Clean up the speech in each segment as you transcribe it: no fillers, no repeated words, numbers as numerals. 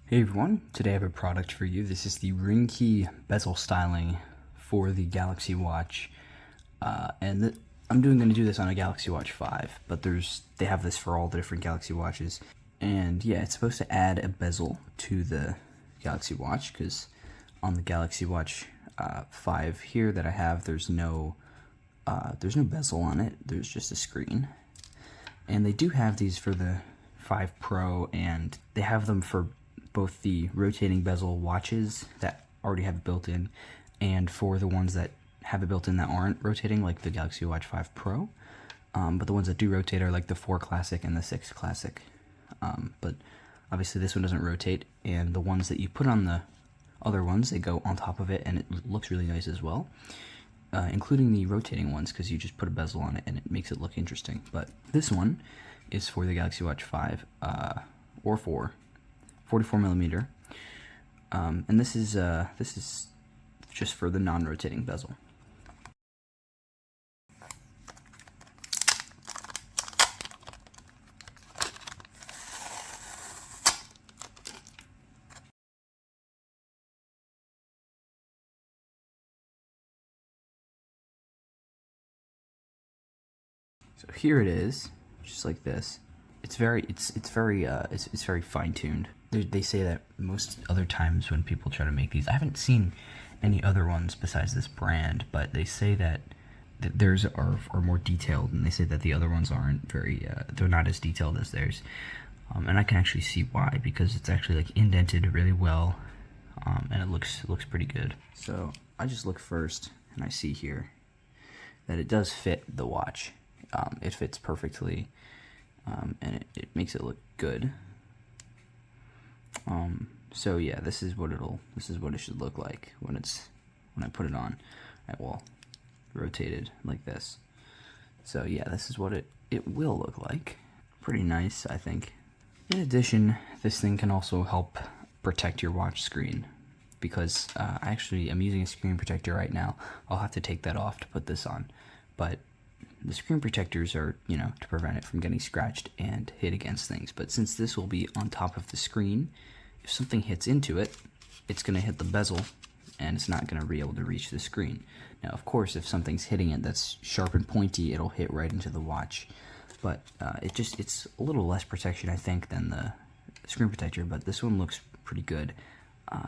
Hey everyone, today I have a product for you. This is the ring key bezel styling for the Galaxy Watch, I'm going to do this on a Galaxy Watch 5, but they have this for all the different Galaxy Watches, and yeah, it's supposed to add a bezel to the Galaxy Watch because on the Galaxy Watch 5 here that I have, there's no bezel on it. There's just a screen, and they do have these for the 5 Pro, and they have them for both the rotating bezel watches that already have it built in, and for the ones that have it built in that aren't rotating, like the Galaxy Watch 5 Pro. But the ones that do rotate are like the 4 Classic and the 6 Classic. But obviously this one doesn't rotate, and the ones that you put on the other ones, they go on top of it, and it looks really nice as well. Including the rotating ones, because you just put a bezel on it and it makes it look interesting. But this one is for the Galaxy Watch 5 or 4, 44 millimeter, and this is just for the non-rotating bezel. So here it is, just like this. It's very fine-tuned. They say that most other times when people try to make these, I haven't seen any other ones besides this brand, but they say that theirs are more detailed, and they say that the other ones aren't they're not as detailed as theirs. And I can actually see why, because it's actually like indented really well, and it looks pretty good. So I just look first, and I see here that it does fit the watch. It fits perfectly, and it makes it look good. So yeah, this is what it should look like when I put it on. Well, rotated like this. So yeah, this is what it will look like. Pretty nice, I think. In addition, this thing can also help protect your watch screen, because I actually am using a screen protector right now. I'll have to take that off to put this on, but the screen protectors are, to prevent it from getting scratched and hit against things. But since this will be on top of the screen, if something hits into it, it's going to hit the bezel, and it's not going to be able to reach the screen. Now, of course, if something's hitting it that's sharp and pointy, it'll hit right into the watch. But it's a little less protection, I think, than the screen protector, but this one looks pretty good,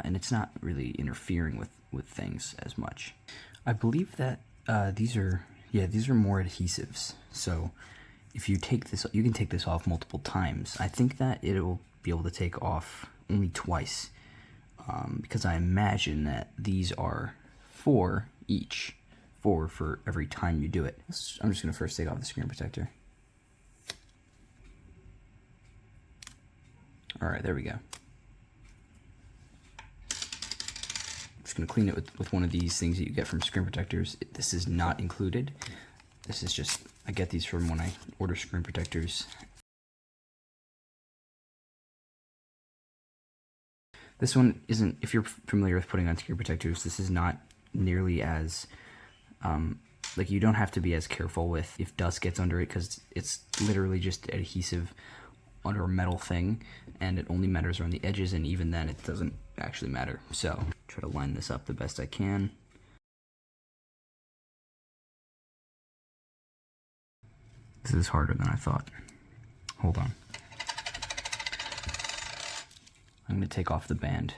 and it's not really interfering with things as much. I believe that these are more adhesives, so if you take this, you can take this off multiple times. I think that it will be able to take off only twice, because I imagine that these are 4 each, 4 for every time you do it. I'm just going to first take off the screen protector. Alright, there we go. Just going to clean it with one of these things that you get from screen protectors. This is not included. This is just, I get these from when I order screen protectors. This one isn't, if you're familiar with putting on screen protectors, this is not nearly as, like, you don't have to be as careful with if dust gets under it, because it's literally just adhesive under a metal thing, and it only matters around the edges, and even then it doesn't actually matter. So try to line this up the best I can. This is harder than I thought. Hold on. I'm going to take off the band.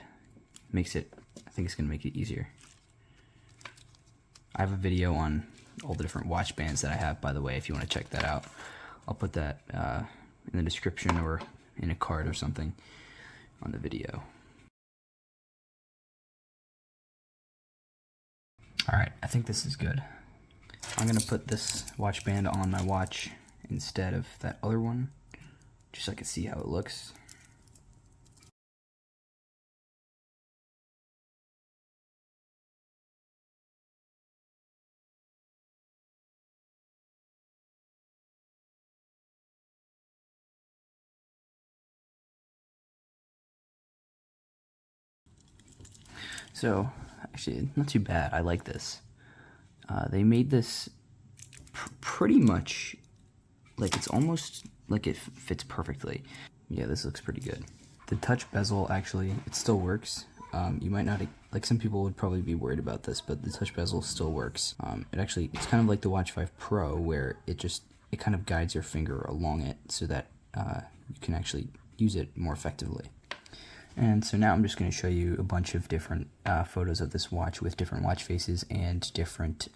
I think it's going to make it easier. I have a video on all the different watch bands that I have, by the way, if you want to check that out. I'll put that in the description or in a card or something on the video. Alright, I think this is good. I'm going to put this watch band on my watch instead of that other one, just so I can see how it looks. So, actually, not too bad. I like this. They made this pretty much, like, it's almost like it fits perfectly. Yeah, this looks pretty good. The touch bezel, actually, it still works. You might not, like some people would probably be worried about this, but the touch bezel still works. It's kind of like the Watch 5 Pro, where it kind of guides your finger along it so that you can actually use it more effectively. And so now I'm just going to show you a bunch of different photos of this watch with different watch faces and different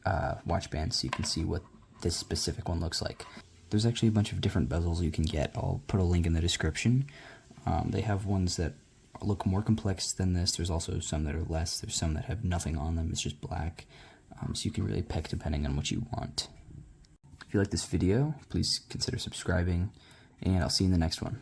watch bands, so you can see what this specific one looks like. There's actually a bunch of different bezels you can get. I'll put a link in the description. They have ones that look more complex than this. There's also some that are less. There's some that have nothing on them. It's just black. So you can really pick depending on what you want. If you like this video, please consider subscribing, and I'll see you in the next one.